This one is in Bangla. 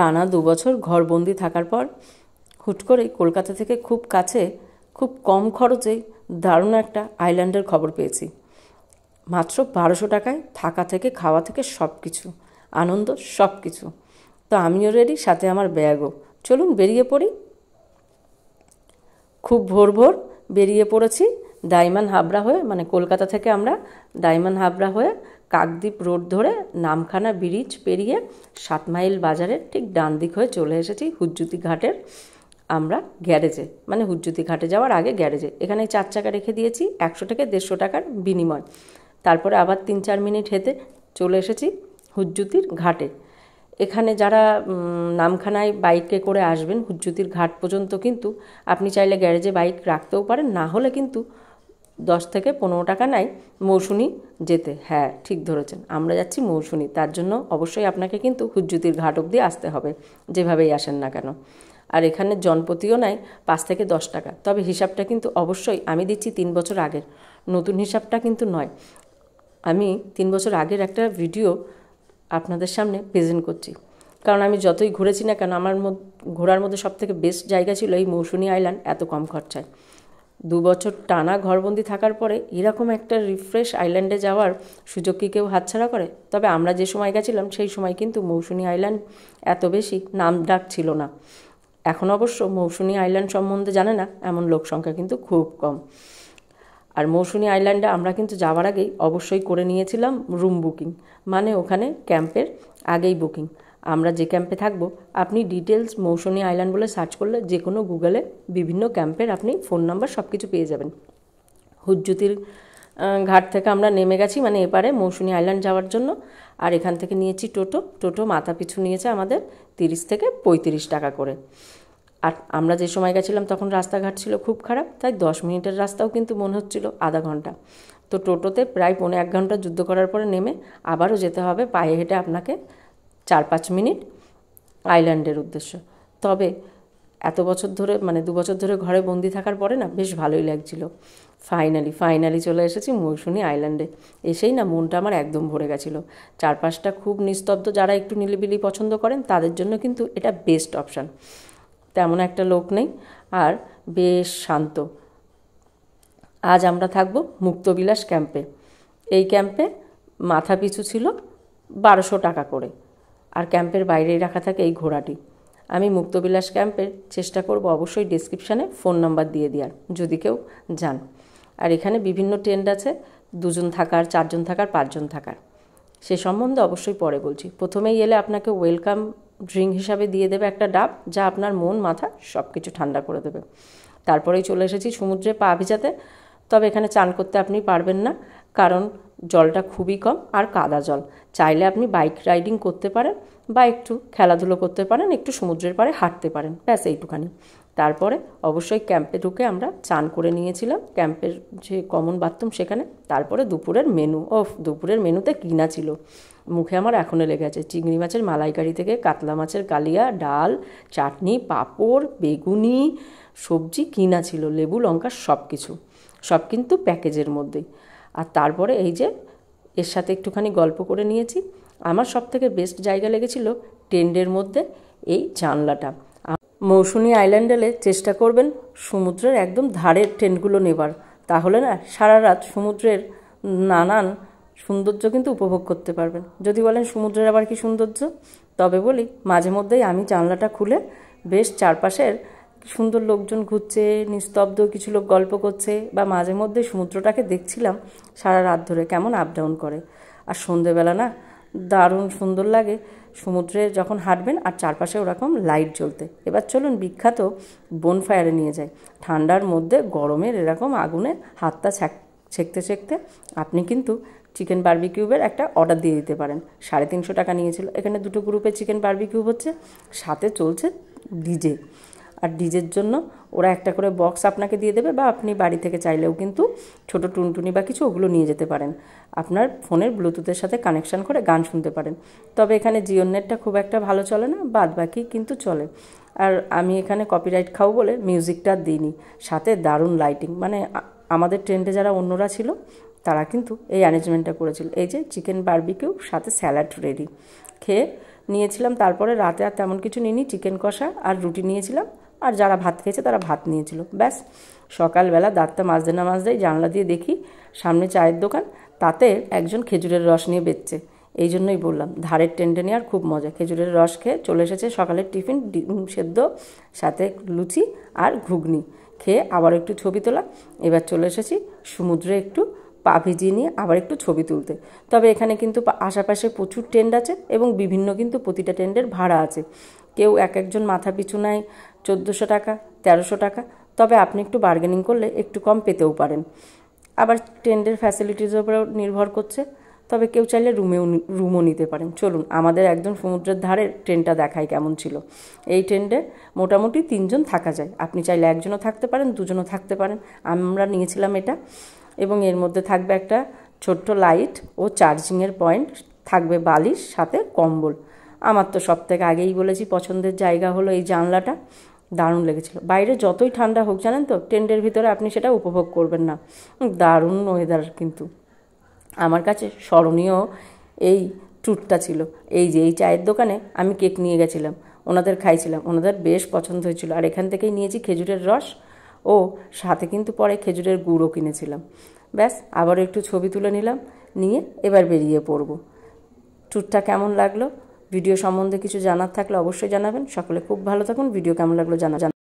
টানা 2 বছর ঘরবন্দি থাকার পর হুট করেই কলকাতা থেকে খুব কাছে, খুব কম খরচেই দারুণ একটা আইল্যান্ডের খবর পেয়েছি। মাত্র 1200 টাকায় থাকা থেকে খাওয়া থেকে সব কিছু, আনন্দ সব কিছু। তো আমিও রেডি, সাথে আমার ব্যাগও। চলুন বেরিয়ে পড়ি। খুব ভোর ভোর বেরিয়ে পড়েছি ডায়মন্ড হাবড়া হয়ে, মানে কলকাতা থেকে আমরা ডায়মন্ড হাবড়া হয়ে কাকদ্বীপ রোড ধরে নামখানা ব্রিজ পেরিয়ে 7 মাইল বাজারের ঠিক ডান দিক হয়ে চলে এসেছি হুজ্জুতি ঘাটের আমরা গ্যারেজে, মানে হুজ্জুতি ঘাটে যাওয়ার আগে গ্যারেজে। এখানে 4 চাকা রেখে দিয়েছি 100 থেকে 150 টাকার বিনিময়। তারপরে আবার 3-4 মিনিট হেঁটে চলে এসেছি হুজ্জুতির ঘাটে। এখানে যারা নামখানায় বাইকে করে আসবেন হুজ্জুতির ঘাট পর্যন্ত, কিন্তু আপনি চাইলে গ্যারেজে বাইক রাখতেও পারেন, না হলে কিন্তু 10 থেকে 15 টাকা নেয় মৌসুনি যেতে। হ্যাঁ, ঠিক ধরেছেন, আমরা যাচ্ছি মৌসুনি। তার জন্য অবশ্যই আপনাকে কিন্তু হুজ্জুতির ঘাট অবধি আসতে হবে, যেভাবেই আসেন না কেন। আর এখানে জনপ্রতিও নেয় 5 থেকে 10 টাকা। তবে হিসাবটা কিন্তু অবশ্যই আমি দিচ্ছি 3 বছর আগের, নতুন হিসাবটা কিন্তু নয়। আমি 3 বছর আগের একটা ভিডিও আপনাদের সামনে প্রেজেন্ট করছি, কারণ আমি যতই ঘুরেছি না কেন আমার ঘোরার মধ্যে সবথেকে বেস্ট জায়গা ছিল এই মৌসুনি আইল্যান্ড, এত কম খরচায়। 2 বছর টানা ঘরবন্দি থাকার পরে এরকম একটা রিফ্রেশ আইল্যান্ডে যাওয়ার সুযোগ কি কেউ হাতছাড়া করে? তবে আমরা যে সময় গেছিলাম সেই সময় কিন্তু মৌসুনি আইল্যান্ড এত বেশি নাম ডাক ছিল না। এখন অবশ্য মৌসুনি আইল্যান্ড সম্বন্ধে জানে না এমন লোক সংখ্যা কিন্তু খুব কম। আর মৌসুনি আইল্যান্ডে আমরা কিন্তু যাওয়ার আগেই অবশ্যই করে নিয়েছিলাম রুম বুকিং, মানে ওখানে ক্যাম্পের আগেই বুকিং। আমরা যে ক্যাম্পে থাকবো, আপনি ডিটেলস মৌসুনি আইল্যান্ড বলে সার্চ করলে যে কোনো গুগলে বিভিন্ন ক্যাম্পের আপনি ফোন নাম্বার সব কিছু পেয়ে যাবেন। হুজ্জুতির ঘাট থেকে আমরা নেমে গেছি, মানে এপারে মৌসুনি আইল্যান্ড যাওয়ার জন্য। আর এখান থেকে নিয়েছি টোটো মাথা পিছু নিয়েছে আমাদের 30 থেকে 35 টাকা করে। আর আমরা যে সময় গেছিলাম তখন রাস্তাঘাট ছিল খুব খারাপ, তাই 10 মিনিটের রাস্তাও কিন্তু মনে হচ্ছিল আধা ঘন্টা। তো টোটোতে প্রায় 1.5 ঘন্টা যুদ্ধ করার পরে নেমে আবারও যেতে হবে পায়ে হেঁটে আপনাকে 4-5 মিনিট আইল্যান্ডের উদ্দেশ্য। তবে এত বছর ধরে, মানে 2 বছর ধরে ঘরে বন্দি থাকার পরে না বেশ ভালোই লাগছিল। ফাইনালি চলে এসেছি মৌসুনি আইল্যান্ডে। এসেই না মনটা আমার একদম ভরে গেছিলো। চারপাশটা খুব নিস্তব্ধ, যারা একটু নিলিবিলি পছন্দ করেন তাদের জন্য কিন্তু এটা বেস্ট অপশান। তেমন একটা লোক নেই আর বেশ শান্ত। আজ আমরা থাকব মুক্তবিলাস ক্যাম্পে। এই ক্যাম্পে মাথা পিছু ছিল 1200 টাকা করে, আর ক্যাম্পের বাইরেই রাখা থাকে এই ঘোড়াটি। আমি মুক্তবিলাস ক্যাম্পের চেষ্টা করব অবশ্যই ডেসক্রিপশানে ফোন নাম্বার দিয়ে দেওয়ার, যদি কেউ যান। আর এখানে বিভিন্ন টেন্ট আছে, 2 জন থাকার, 4 জন থাকার, 5 জন থাকার। সে সম্বন্ধে অবশ্যই পরে বলছি। প্রথমেই এলে আপনাকে ওয়েলকাম ড্রিঙ্ক হিসাবে দিয়ে দেবে একটা ডাব, যা আপনার মন মাথা সব কিছু ঠান্ডা করে দেবে। তারপরেই চলে এসেছি সমুদ্রে পা ভিজাতে। তবে এখানে চান করতে আপনি পারবেন না, কারণ জলটা খুবই কম আর কাদা জল। চাইলে আপনি বাইক রাইডিং করতে পারেন বা একটু খেলাধুলো করতে পারেন, একটু সমুদ্রের পাড়ে হাঁটতে পারেন, ব্যাস এইটুখানি। তারপরে অবশ্যই ক্যাম্পে ঢুকে আমরা চান করে নিয়েছিলাম ক্যাম্পের যে কমন বাথরুম সেখানে। তারপরে দুপুরের মেনু, দুপুরের মেনুতে কিনা ছিল, মুখে আমার এখনও লেগে আছে। চিংড়ি মাছের মালাইকারি থেকে কাতলা মাছের কালিয়া, ডাল, চাটনি, পাঁপড়, বেগুনি, সবজি কিনা ছিল, লেবু লঙ্কা সব কিছু, সব কিন্তু প্যাকেজের মধ্যেই। আর তারপরে এই যে এর সাথে একটুখানি গল্প করে নিয়েছি। আমার সবথেকে বেস্ট জায়গা লেগেছিল টেন্টের মধ্যে এই জানলাটা। মৌসুনি আইল্যান্ড এলে চেষ্টা করবেন সমুদ্রের একদম ধারের টেন্টগুলো নেবার, তাহলে না সারা রাত সমুদ্রের নানান সৌন্দর্য কিন্তু উপভোগ করতে পারবেন। যদি বলেন সমুদ্রের আবার কি সৌন্দর্য, তবে বলি মাঝে মধ্যেই আমি জানলাটা খুলে বেশ চারপাশের সুন্দর লোকজন ঘুরছে, নিস্তব্ধ কিছু লোক গল্প করছে, বা মাঝে মধ্যে সমুদ্রটাকে দেখছিলাম সারা রাত ধরে কেমন আপ ডাউন করে। আর সন্ধেবেলা না দারুণ সুন্দর লাগে সমুদ্রে যখন হাঁটবেন আর চারপাশে ওরকম লাইট জ্বলতে। এবার চলুন বিখ্যাত বনফায়ারে নিয়ে যাই। ঠান্ডার মধ্যে গরমের এরকম আগুনে হাতটা ছেঁকতে আপনি কিন্তু চিকেন বারবিকিউবের একটা অর্ডার দিয়ে দিতে পারেন। 350 টাকা নিয়েছিল। এখানে 2টো গ্রুপে চিকেন বারবিকিউব হচ্ছে, সাথে চলছে ডিজে। আর ডিজের জন্য ওরা একটা করে বক্স আপনাকে দিয়ে দেবে, বা আপনি বাড়ি থেকে চাইলেও কিন্তু ছোটো টুনটুনি বা কিছু ওগুলো নিয়ে যেতে পারেন। আপনার ফোনের ব্লুটুথের সাথে কানেকশান করে গান শুনতে পারেন। তবে এখানে জিওর নেটটা খুব একটা ভালো চলে না, বাদ বাকি কিন্তু চলে। আর আমি এখানে কপিরাইট খাবো বলে মিউজিকটা দিইনি, সাথে দারুণ লাইটিং। মানে আমাদের টেন্টে যারা অন্যরা ছিল তারা কিন্তু এই অ্যারেঞ্জমেন্টটা করেছিল। এই যে চিকেন বারবিকিউ সাথে স্যালাড রেডি, খেয়ে নিয়েছিলাম। তারপরে রাতে আর তেমন কিছু নিইনি, চিকেন কষা আর রুটি নিয়েছিলাম, আর যারা ভাত খেয়েছে তারা ভাত নিয়েছিল, ব্যাস। সকালবেলা দাঁতটা মাজতে না মাজতেই জানলা দিয়ে দেখি সামনে চায়ের দোকান, তাতে একজন খেজুরের রস নিয়ে বেচছে। এই জন্যই বললাম ধারের টেন্ডে নিয়ে আর খুব মজা। খেজুরের রস খেয়ে চলে এসেছে সকালের টিফিন, ডিম সেদ্ধ সাথে লুচি আর ঘুগনি খেয়ে আবার একটু ছবি তোলা। এবার চলে এসেছি সমুদ্রে একটু পা ভিজিয়ে নিয়ে আবার একটু ছবি তুলতে। তবে এখানে কিন্তু আশেপাশে প্রচুর টেন্ট আছে এবং বিভিন্ন কিন্তু প্রতিটা টেন্টের ভাড়া আছে। কেউ এক একজন মাথা পিছু নেয় 1400 টাকা, 1300 টাকা। তবে আপনি একটু বার্গেনিং করলে একটু কম পেতেও পারেন। আবার টেন্টের ফ্যাসিলিটিসের উপরেও নির্ভর করছে। তবে কেউ চাইলে রুমও নিতে পারেন। চলুন আমাদের একদম সমুদ্রের ধারে ট্রেনটা দেখাই কেমন ছিল। এই ট্রেনটা মোটামুটি 3 জন থাকা যায়, আপনি চাইলে একজনও থাকতে পারেন, 2 জনও থাকতে পারেন। আমরা নিয়েছিলাম এটা, এবং এর মধ্যে থাকবে একটা ছোট্ট লাইট ও চার্জিংয়ের পয়েন্ট, থাকবে বালিশ সাথে কম্বল। আমার তো সব থেকে আগেই বলেছি পছন্দের জায়গা হলো এই জানলাটা, দারুণ লেগেছিল। বাইরে যতই ঠান্ডা হোক জানেন তো, টেন্টের ভিতরে আপনি সেটা উপভোগ করবেন না। দারুণ ওয়েদার কিন্তু। আমার কাছে স্মরণীয় এই ট্যুরটা ছিল। এই যে এই চায়ের দোকানে আমি কেক নিয়ে গেছিলাম, ওনাদের খাইছিলাম, ওনাদের বেশ পছন্দ হয়েছিল। আর এখান থেকেই নিয়েছি খেজুরের রস, ও সাথে কিন্তু পরে খেজুরের গুড়ও কিনেছিলাম। ব্যাস, আবার একটু ছবি তুলে নিলাম, নিয়ে এবার বেরিয়ে পড়ব। ট্যুরটা কেমন লাগলো, ভিডিও সম্বন্ধে কিছু জানার থাকলে অবশ্যই জানাবেন। সকলে খুব ভালো থাকুন। ভিডিও কেমন লাগলো জানা।